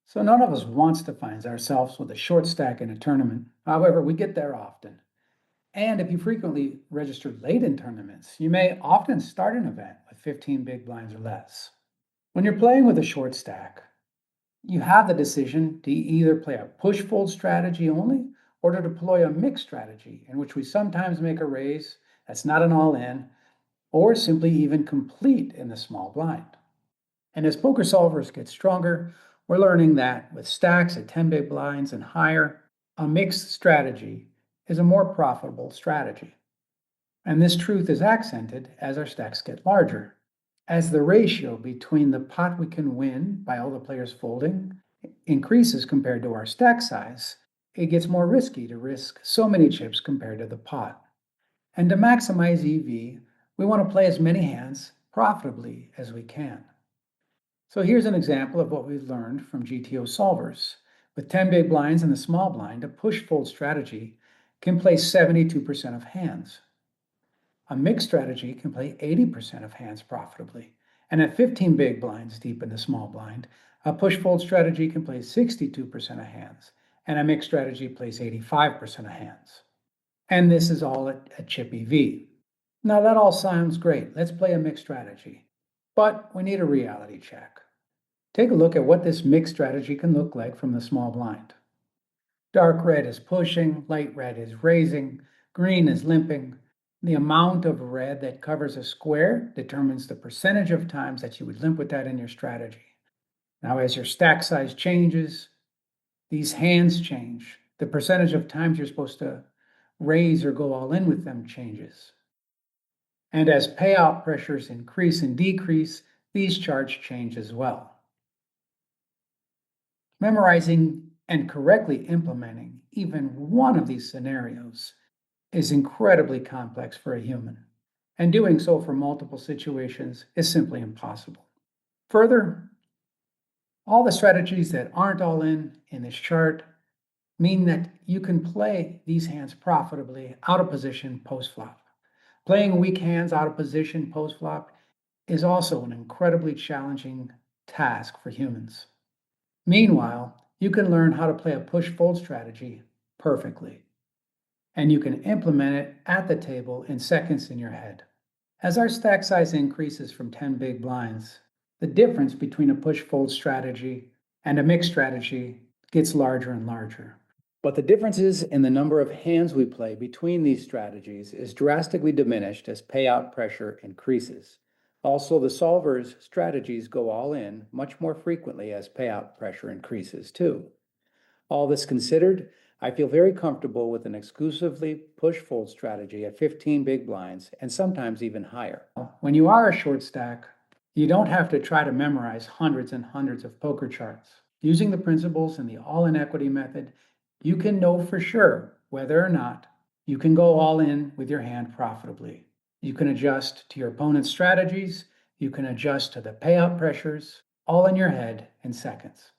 So none of us wants to find ourselves with a short stack in a tournament. However, we get there often. And if you frequently register late in tournaments, you may often start an event with 15 big blinds or less. When you're playing with a short stack, you have the decision to either play a push fold strategy only or to deploy a mixed strategy in which we sometimes make a raise that's not an all in or simply even complete in the small blind. And as poker solvers get stronger, we're learning that with stacks at 10 big blinds and higher, a mixed strategy is a more profitable strategy. And this truth is accented as our stacks get larger. As the ratio between the pot we can win by all the players folding increases compared to our stack size, it gets more risky to risk so many chips compared to the pot. And to maximize EV, we want to play as many hands profitably as we can. So here's an example of what we've learned from GTO solvers. With 10 big blinds in the small blind, a push-fold strategy can play 72% of hands. A mixed strategy can play 80% of hands profitably. And at 15 big blinds deep in the small blind, a push-fold strategy can play 62% of hands, and a mixed strategy plays 85% of hands. And this is all at chip EV. Now that all sounds great. Let's play a mixed strategy. But we need a reality check. Take a look at what this mixed strategy can look like from the small blind. Dark red is pushing, light red is raising, green is limping. The amount of red that covers a square determines the percentage of times that you would limp with that in your strategy. Now, as your stack size changes, these hands change. The percentage of times you're supposed to raise or go all in with them changes. And as payout pressures increase and decrease, these charts change as well. Memorizing and correctly implementing even one of these scenarios is incredibly complex for a human, and doing so for multiple situations is simply impossible. Further, all the strategies that aren't all in this chart mean that you can play these hands profitably out of position post-flop. Playing weak hands out of position post-flop is also an incredibly challenging task for humans. Meanwhile, you can learn how to play a push-fold strategy perfectly, and you can implement it at the table in seconds in your head. As our stack size increases from 10 big blinds, the difference between a push-fold strategy and a mixed strategy gets larger and larger. But the differences in the number of hands we play between these strategies is drastically diminished as payout pressure increases. Also, the solver's strategies go all in much more frequently as payout pressure increases too. All this considered, I feel very comfortable with an exclusively push-fold strategy at 15 big blinds and sometimes even higher. When you are a short stack, you don't have to try to memorize hundreds and hundreds of poker charts. Using the principles in the all-in equity method, you can know for sure whether or not you can go all in with your hand profitably. You can adjust to your opponent's strategies, you can adjust to the payout pressures, all in your head in seconds.